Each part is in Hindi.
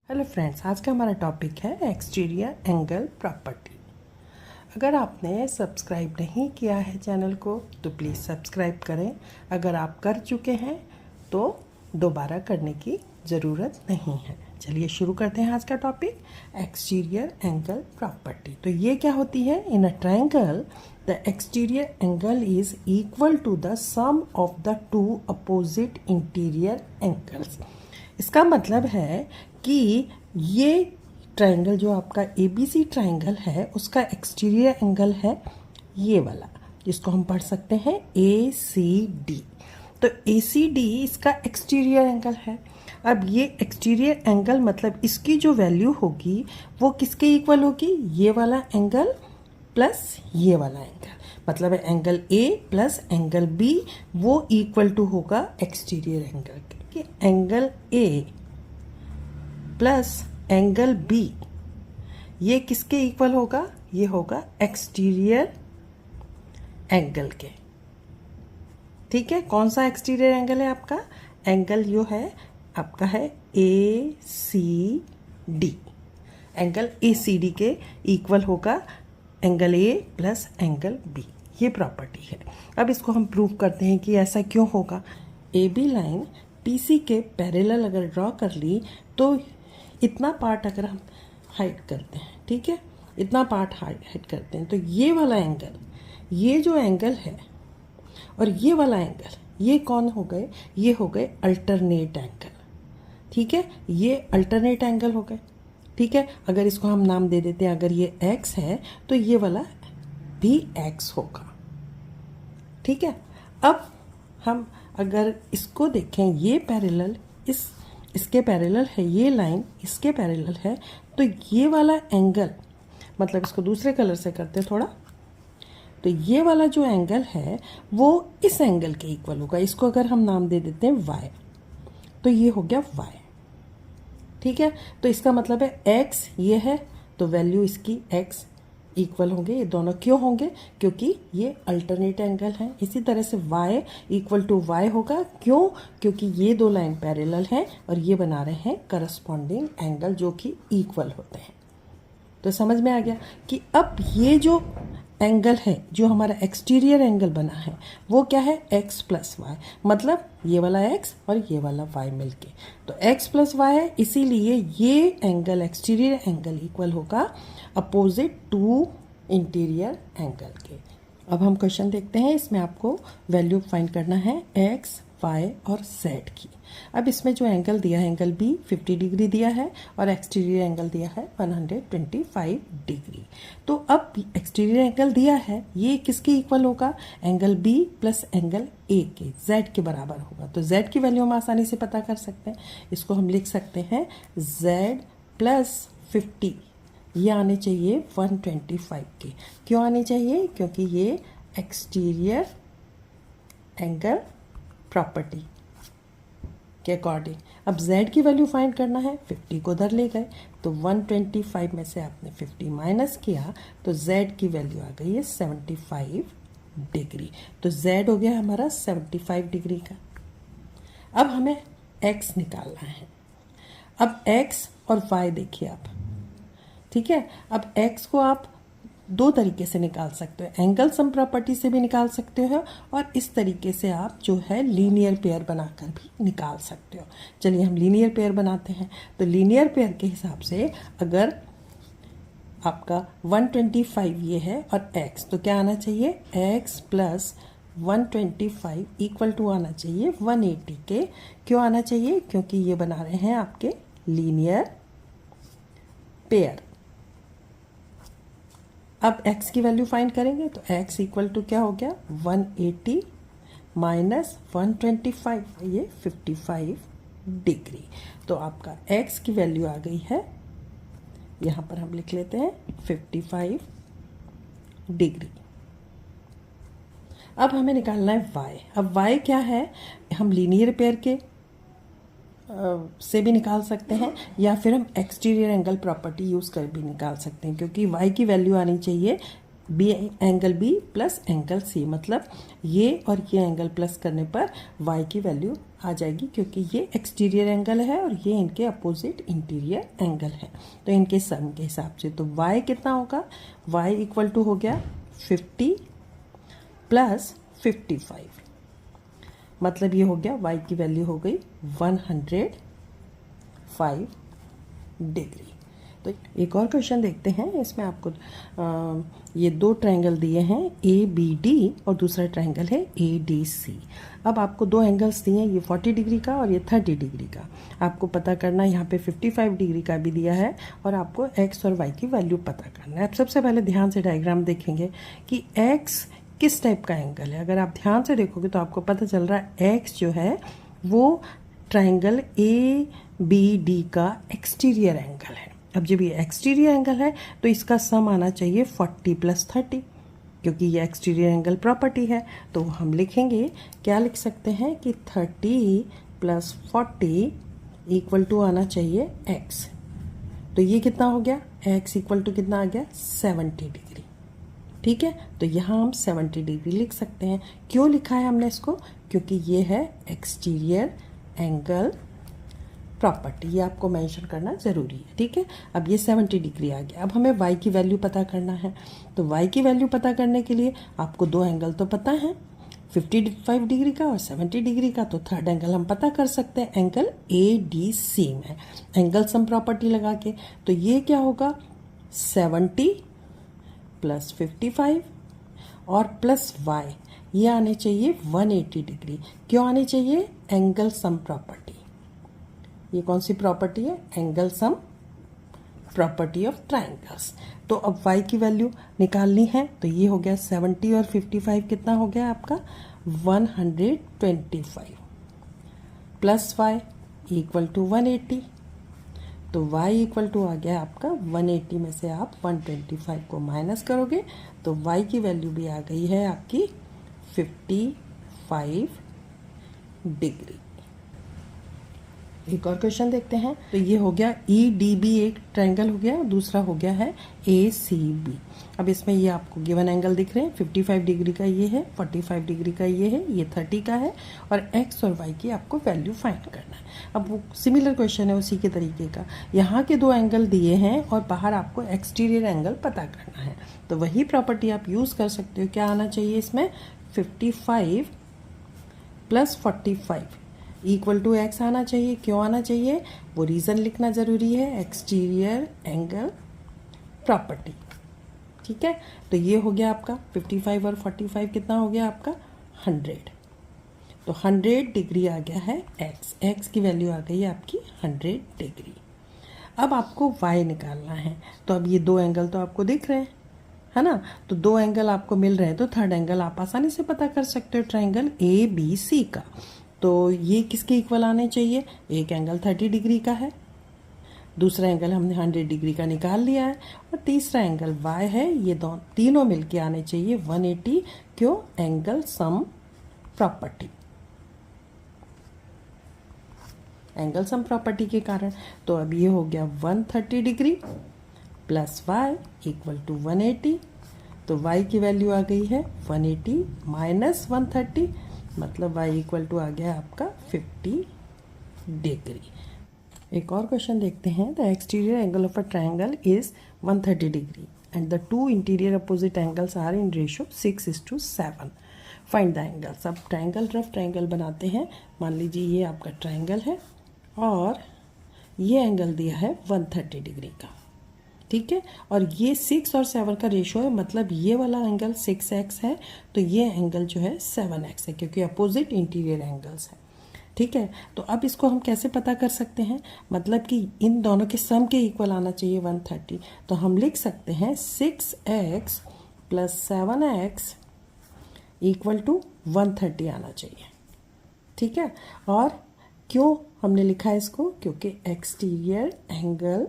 हेलो फ्रेंड्स, आज का हमारा टॉपिक है एक्सटीरियर एंगल प्रॉपर्टी। अगर आपने सब्सक्राइब नहीं किया है चैनल को तो प्लीज़ सब्सक्राइब करें। अगर आप कर चुके हैं तो दोबारा करने की ज़रूरत नहीं है। चलिए शुरू करते हैं आज का टॉपिक, एक्सटीरियर एंगल प्रॉपर्टी। तो ये क्या होती है? In a triangle the exterior angle is equal to the sum of the two opposite interior angles. इसका मतलब है कि ये ट्रायंगल जो आपका ABC ट्रायंगल है उसका एक्सटीरियर एंगल है ये वाला, जिसको हम पढ़ सकते हैं ACD। तो ACD इसका एक्सटीरियर एंगल है। अब ये एक्सटीरियर एंगल मतलब इसकी जो वैल्यू होगी वो किसके इक्वल होगी? ये वाला एंगल प्लस ये वाला एंगल, मतलब angle A plus angle B वो इक्वल टू होगा एक्सटीरियर एंगल के। कि angle A plus angle B ये किसके इक्वल होगा? ये होगा एक्सटीरियर एंगल के। ठीक है, कौन सा एक्सटीरियर एंगल है आपका? एंगल जो है आपका है ACD। एंगल ACD के इक्वल होगा angle A plus angle B। ये प्रॉपर्टी है। अब इसको हम प्रूव करते हैं कि ऐसा क्यों होगा। AB लाइन PC के पैरेलल अगर ड्रॉ कर ली तो इतना पार्ट अगर हम हाइड करते हैं, ठीक है, इतना पार्ट हाइड करते हैं तो ये वाला एंगल, ये जो एंगल है और ये वाला एंगल, ये कौन हो गए? ये हो गए अल्टरनेट एंगल। ठीक है, ये अल्टरनेट एंगल हो गए। ठीक है, अगर इसको हम नाम दे देते हैं, अगर ये x है तो ये वाला भी x होगा। ठीक है, अब हम अगर इसको देखें, ये पैरेलल इसके पैरेलल है, ये लाइन इसके पैरेलल है, तो ये वाला एंगल, मतलब इसको दूसरे कलर से करते हैं थोड़ा, तो ये वाला जो एंगल है वो इस एंगल के इक्वल होगा। इसको अगर हम नाम दे देते हैं y, तो ये हो गया y। ठीक है, तो इसका मतलब है x ये है तो वैल्यू इसकी x इक्वल होंगे। ये दोनों क्यों होंगे? क्योंकि ये अल्टरनेट एंगल है। इसी तरह से y इक्वल टू y होगा। क्यों? क्योंकि ये दो लाइन पैरेलल हैं और ये बना रहे हैं करस्पॉन्डिंग एंगल जो कि इक्वल होते हैं। तो समझ में आ गया कि अब ये जो एंगल है, जो हमारा एक्सटीरियर एंगल बना है, वो क्या है? x प्लस वाई, मतलब ये वाला x और ये वाला y मिलके तो x प्लस वाई है। इसीलिए ये एंगल, एक्सटीरियर एंगल इक्वल होगा अपोजिट टू इंटीरियर एंगल के। अब हम क्वेश्चन देखते हैं। इसमें आपको वैल्यू फाइंड करना है x, y और z की। अब इसमें जो एंगल दिया है, एंगल B 50 डिग्री दिया है और एक्सटीरियर एंगल दिया है 125 डिग्री। तो अब एक्सटीरियर एंगल दिया है, ये किसके इक्वल होगा? Angle B plus angle A के, Z के बराबर होगा। तो Z की वैल्यू हम आसानी से पता कर सकते हैं। इसको हम लिख सकते हैं Z प्लस 50, ये आने चाहिए 125 के। क्यों आने चाहिए? क्योंकि ये एक्सटीरियर एंगल प्रॉपर्टी के अकॉर्डिंग। अब z की वैल्यू फाइंड करना है, 50 को उधर ले गए तो 125 में से आपने 50 माइनस किया तो z की वैल्यू आ गई है 75 डिग्री। तो z हो गया हमारा 75 डिग्री का। अब हमें x निकालना है। अब x और y देखिए आप, ठीक है। अब x को आप दो तरीके से निकाल सकते हो, एंगल सम प्रॉपर्टी से भी निकाल सकते हो और इस तरीके से आप जो है लीनियर पेयर बनाकर भी निकाल सकते हो। चलिए हम लीनियर पेयर बनाते हैं। तो लीनियर पेयर के हिसाब से अगर आपका 125 ये है और x, तो क्या आना चाहिए? x प्लस 125 इक्वल टू आना चाहिए 180 के। क्यों आना चाहिए? क्योंकि ये बना रहे हैं आपके लीनियर पेयर। अब x की वैल्यू फाइंड करेंगे तो x इक्वल टू क्या हो गया? 180 माइनस 125, ये 55 डिग्री। तो आपका x की वैल्यू आ गई है, यहाँ पर हम लिख लेते हैं 55 डिग्री। अब हमें निकालना है y। अब y क्या है? हम लीनियर पेयर के से भी निकाल सकते हैं या फिर हम एक्सटीरियर एंगल प्रॉपर्टी यूज़ कर भी निकाल सकते हैं, क्योंकि y की वैल्यू आनी चाहिए B angle B plus angle C, मतलब ये और ये एंगल प्लस करने पर y की वैल्यू आ जाएगी, क्योंकि ये एक्सटीरियर एंगल है और ये इनके अपोजिट इंटीरियर एंगल है, तो इनके सम के हिसाब से। तो y कितना होगा, y इक्वल टू हो गया 50 प्लस 55, मतलब ये हो गया y की वैल्यू हो गई 105 डिग्री। तो एक और क्वेश्चन देखते हैं, इसमें आपको ये दो ट्रायंगल दिए हैं ABD और दूसरा ट्रायंगल है ADC। अब आपको दो एंगल्स दिए हैं, ये 40 डिग्री का और ये 30 डिग्री का। आपको पता करना है, यहाँ पे 55 डिग्री का भी दिया है और आपको x और y की वैल्यू पता करना है। अब सबसे पहले ध्यान से डायग्राम देखेंगे कि x किस टाइप का एंगल है। अगर आप ध्यान से देखोगे तो आपको पता चल रहा है x जो है वो ट्रायंगल ABD का एक्सटीरियर एंगल है। अब जब ये एक्सटीरियर एंगल है तो इसका सम आना चाहिए 40 प्लस 30, क्योंकि ये एक्सटीरियर एंगल प्रॉपर्टी है। तो हम लिखेंगे, क्या लिख सकते हैं कि 30 प्लस 40 इक्वल टू आना चाहिए x। तो ये कितना हो गया, x इक्वल टू कितना आ गया 70 डिग्री। ठीक है, तो यहाँ हम 70 डिग्री लिख सकते हैं। क्यों लिखा है हमने इसको, क्योंकि ये है एक्सटीरियर एंगल प्रॉपर्टी, ये आपको मेंशन करना ज़रूरी है। ठीक है, अब ये 70 डिग्री आ गया। अब हमें y की वैल्यू पता करना है, तो y की वैल्यू पता करने के लिए आपको दो एंगल तो पता है, 55 डिग्री का और 70 डिग्री का। तो थर्ड एंगल हम पता कर सकते हैं एंगल ADC में, एंगल सम प्रॉपर्टी लगा के। तो ये क्या होगा, 70 प्लस 55 और प्लस y, ये आने चाहिए 180 डिग्री। क्यों आने चाहिए, एंगल सम प्रॉपर्टी। ये कौन सी प्रॉपर्टी है, angle sum property of triangles. तो अब y की वैल्यू निकालनी है, तो ये हो गया 70 और 55 कितना हो गया आपका 125 प्लस y इक्वल टू 180। तो y इक्वल टू आ गया आपका 180 में से आप 125 को माइनस करोगे तो y की वैल्यू भी आ गई है आपकी 55 डिग्री। एक और क्वेश्चन देखते हैं, तो ये हो गया EDB एक ट्रायंगल हो गया और दूसरा हो गया है ACB। अब इसमें ये आपको गिवन एंगल दिख रहे हैं, 55 डिग्री का ये है, 45 डिग्री का ये है, ये 30 का है और x और y की आपको वैल्यू फाइंड करना है। अब वो सिमिलर क्वेश्चन है उसी के तरीके का, यहाँ के दो एंगल दिए हैं और बाहर आपको एक्सटीरियर एंगल पता करना है। तो वही प्रॉपर्टी आप यूज़ कर सकते हो। क्या आना चाहिए इसमें, 55 प्लस 45 इक्वल टू x आना चाहिए। क्यों आना चाहिए, वो रीज़न लिखना ज़रूरी है, एक्सटीरियर एंगल प्रॉपर्टी। ठीक है, तो ये हो गया आपका 55 और 45 कितना हो गया आपका 100। तो 100 डिग्री आ गया है x की वैल्यू आ गई है आपकी 100 डिग्री। अब आपको y निकालना है, तो अब ये दो एंगल तो आपको दिख रहे हैं, है ना। तो दो एंगल आपको मिल रहे हैं, तो थर्ड एंगल आप आसानी से पता कर सकते हो, ट्रायंगल ABC का। तो ये किसके इक्वल आने चाहिए, एक एंगल 30 डिग्री का है, दूसरा एंगल हमने 100 डिग्री का निकाल लिया है और तीसरा एंगल y है, ये दोनों तीनों मिलके आने चाहिए 180। क्यों, angle sum property, angle sum property के कारण। तो अब ये हो गया 130 degree plus y equal to 180। तो y की वैल्यू आ गई है 180 माइनस 130, मतलब y इक्वल टू आ गया आपका 50 डिग्री। एक और क्वेश्चन देखते हैं, the exterior angle of a triangle is 130 degree and the two interior opposite angles are in ratio 6:7। Find the angles. अब ट्रायंगल, रफ ट्रायंगल बनाते हैं। मान लीजिए ये आपका ट्रायंगल है और ये एंगल दिया है 130 डिग्री का, ठीक है, और ये 6 और 7 का रेशो है, मतलब ये वाला एंगल 6x है तो ये एंगल जो है 7x है, क्योंकि अपोजिट इंटीरियर एंगल्स हैं। ठीक है, तो अब इसको हम कैसे पता कर सकते हैं, मतलब कि इन दोनों के सम के इक्वल आना चाहिए 130। तो हम लिख सकते हैं 6x plus 7x equal to 130 आना चाहिए। ठीक है, और क्यों हमने लिखा है इसको, क्योंकि exterior angle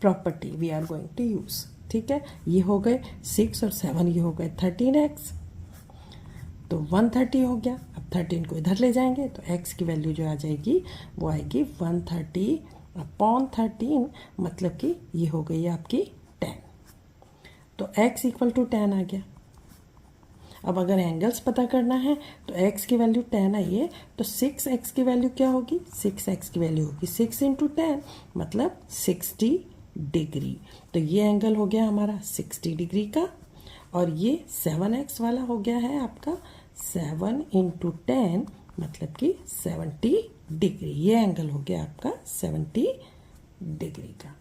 property we are going to use. ठीक है, ये हो गए 6 और 7, ये हो गए 13x, तो 130 हो गया। अब 13 को इधर ले जाएंगे तो x की वैल्यू जो आ जाएगी वो आएगी 130/13, मतलब कि ये हो गई आपकी 10। तो x इक्वल टू tan आ गया। अब अगर एंगल्स पता करना है तो x की वैल्यू tan आई है, तो 6x की वैल्यू क्या होगी, 6x की वैल्यू होगी 6 इंटू 10 मतलब 60 डिग्री। तो ये एंगल हो गया हमारा 60 डिग्री का, और ये 7x वाला हो गया है आपका 7 इंटू 10 मतलब कि 70 डिग्री। ये एंगल हो गया आपका 70 डिग्री का।